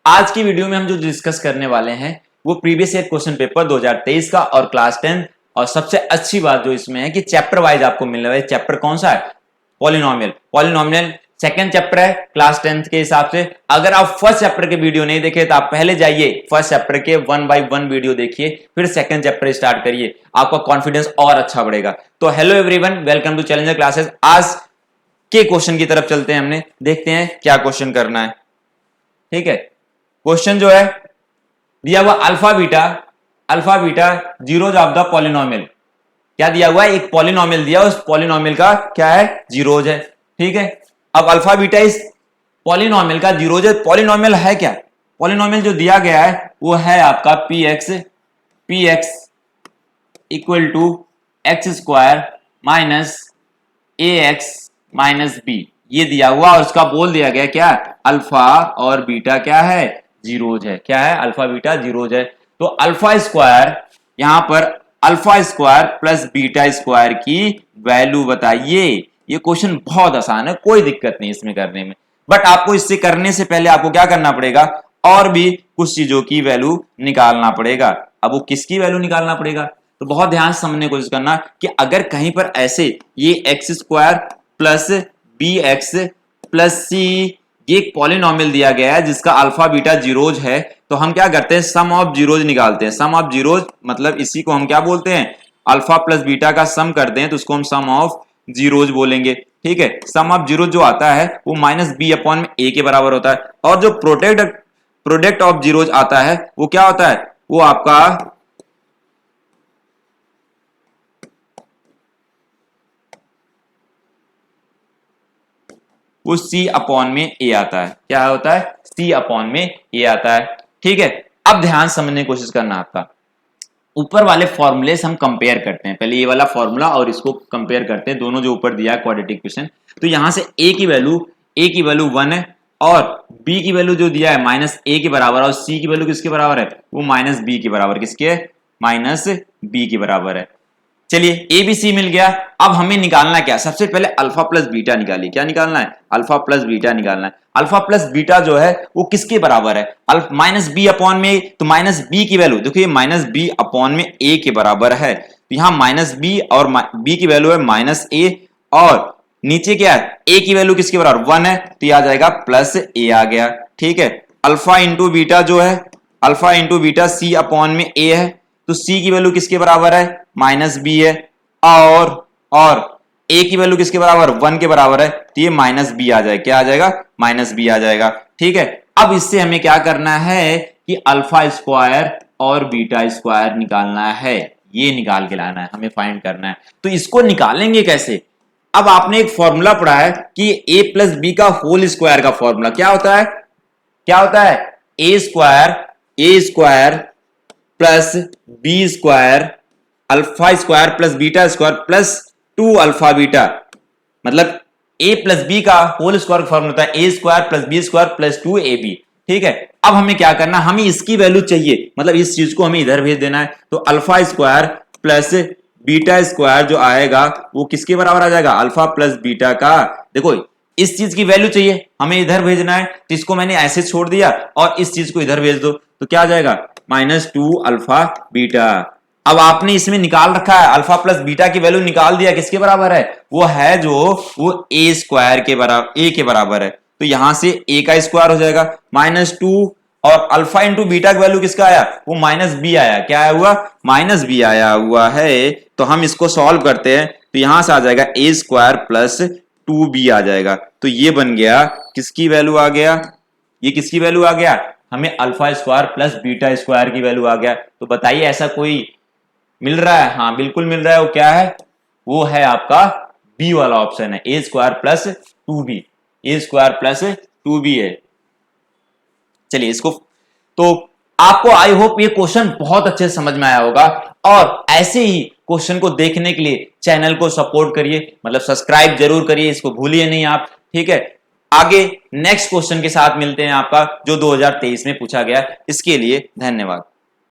आज की वीडियो में हम जो डिस्कस करने वाले हैं वो प्रीवियस ईयर क्वेश्चन पेपर 2023 का और क्लास 10। और सबसे अच्छी बात जो इसमें है कि चैप्टर वाइज आपको मिल रहा है। चैप्टर कौन सा है? पॉलिनोमियल। पॉलिनोमियल सेकंड चैप्टर है क्लास 10 के हिसाब से। अगर आप फर्स्ट चैप्टर के वीडियो नहीं देखे तो आप पहले जाइए फर्स्ट चैप्टर के 1 बाय 1 वीडियो देखिए, फिर सेकंड चैप्टर स्टार्ट करिए, आपका कॉन्फिडेंस और अच्छा बढ़ेगा। तो hello everyone, welcome to challenger classes. आज के क्वेश्चन की तरफ चलते हैं, हमने देखते हैं क्या क्वेश्चन करना है। ठीक है, क्वेश्चन जो है दिया हुआ alpha beta zeros of the polynomial. क्या दिया हुआ है? एक पॉलिनोमियल दिया, उस पॉलिनोमियल का क्या है? जीरोज है। ठीक है, अब अल्फा बीटा इस पॉलिनोमियल का जीरोज है। पॉलिनोमियल है क्या? पॉलिनोमियल जो दिया गया है वो है आपका P X equal to X square minus A X minus B, ये दिया हुआ और उसका बोल दिया गया क्या? अल्फा और बीटा क्या है? जीरोज है। क्या है? अल्फा बीटा जीरोज है। तो अल्फा स्क्वायर, यहां पर alpha square plus beta square की वैल्यू बताइए। ये क्वेश्चन बहुत आसान है, कोई दिक्कत नहीं इसमें करने में, बट आपको इससे करने से पहले आपको क्या करना पड़ेगा? और भी कुछ चीजों की वैल्यू निकालना पड़ेगा। अब वो किसकी वैल्यू निकालना पड़ेगा? तो बहुत ध्यान से समझने की कोशिश करना कि अगर कहीं पर ऐसे ये x square plus b x plus c, ये एक पॉलिनोमियल दिया गया है जिसका अल्फा बीटा जीरोज है, तो हम क्या करते हैं? सम ऑफ जीरोज निकालते हैं। सम ऑफ जीरोज मतलब इसी को हम क्या बोलते हैं? अल्फा प्लस बीटा का सम करते हैं तो उसको हम सम ऑफ जीरोज बोलेंगे। ठीक है, सम ऑफ जीरोज जो आता है वो माइनस बी अपॉन में ए के बराबर होता है। और जो प्रोडक्ट ऑफ जीरोज आता है वो क्या होता है? वो आपका वो सी अपॉन में ए आता है। क्या होता है? सी अपॉन में ए आता है। ठीक है, अब ध्यान समझने की कोशिश करना। आपका ऊपर वाले फॉर्मूले से हम कंपेयर करते हैं। पहले ये वाला फॉर्मूला और इसको कंपेयर करते हैं, दोनों जो ऊपर दिया है क्वाड्रेटिक इक्वेशन। तो यहां से ए की वैल्यू 1 है और बी की वैल्यू जो दिया है माइनस ए के बराबर, और सी की वैल्यू किसके बराबर है? वो माइनस बी के बराबर। किसके है? माइनस बी के बराबर है। चलिए, ए बी सी मिल गया। अब हमें निकालना क्या? सबसे पहले अल्फा प्लस बीटा निकालिए। क्या निकालना है? अल्फा प्लस बीटा निकालना है। अल्फा प्लस बीटा जो है वो किसके बराबर है? माइनस बी अपॉन में, तो माइनस बी की वैल्यू देखिए, माइनस बी अपॉन में ए के बराबर है। तो यहां माइनस बी और बी की वैल्यू है माइनस ए, और नीचे क्या है? ए की वैल्यू किसके बराबर? 1 है, तो यह आ जाएगा प्लस ए आ गया। ठीक है, अल्फा इंटू बीटा जो है, अल्फा इंटू बीटा सी अपॉन में ए है, तो सी की वैल्यू किसके बराबर है? माइनस बी है, और ए की वैल्यू किसके बराबर? 1 के बराबर है, तो ये माइनस बी आ जाएगा। क्या आ जाएगा? माइनस बी आ जाएगा। ठीक है, अब इससे हमें क्या करना है कि अल्फा स्क्वायर और बीटा स्क्वायर निकालना है। ये निकाल के लाना है, हमें फाइंड करना है। तो इसको निकालेंगे कैसे? अब आपने एक फॉर्मूला पढ़ा है कि ए प्लस बी का होल स्क्वायर का फॉर्मूला क्या होता है? क्या होता है? A square plus b square alpha square plus beta square plus 2 alpha beta, मतलब ए प्लस बी का होल स्क्वायर फॉर्मूला होता है a square plus b square plus 2 a b. ठीक है, अब हमें क्या करना? हमें इसकी वैल्यू चाहिए, मतलब इस चीज को हमें इधर भेज देना है। तो alpha square plus beta square जो आएगा वो किसके बराबर आ जाएगा? अल्फा प्लस बीटा का। देखो, इस चीज की वैल्यू चाहिए, हमें इधर भेजना है, तो इसको मैंने ऐसे छोड़ दिया और इस चीज को इधर भेज दो, तो क्या आ जाएगा? Minus 2 alpha beta. अब आपने इसमें निकाल रखा है, अल्फा प्लस बीटा की वैल्यू निकाल दिया, किसके बराबर है? वो है जो वो ए स्क्वायर के बराबर, ए के बराबर है। तो यहां से ए का स्क्वायर हो जाएगा माइनस 2, और अल्फा इंटू बीटा की वैल्यू किसका आया? वो माइनस बी आया। क्या आया हुआ? माइनस बी आया हुआ है। तो हम इसको सॉल्व करते हैं, तो यहां से आ जाएगा ए स्क्वायर प्लस 2b आ जाएगा। तो ये बन गया, किसकी वैल्यू आ गया? ये किसकी वैल्यू आ गया? हमें alpha square plus beta square की वैल्यू आ गया। तो बताइए ऐसा कोई मिल रहा है? हाँ बिल्कुल मिल रहा है। वो क्या है? वो है आपका बी वाला ऑप्शन है, a square plus 2b। A square plus 2b है। चलिए इसको, तो आपको आई होप ये क्वेश्चन बहुत अच्छे से समझ में आया होगा। और ऐसे ही क्वेश्चन को देखने के लिए चैनल को सपोर्ट करिए, मतलब सब्सक्राइब जरूर करिए, इसको भूलिए नहीं आप। ठीक है, आगे नेक्स्ट क्वेश्चन के साथ मिलते हैं आपका, जो 2023 में पूछा गया। इसके लिए धन्यवाद।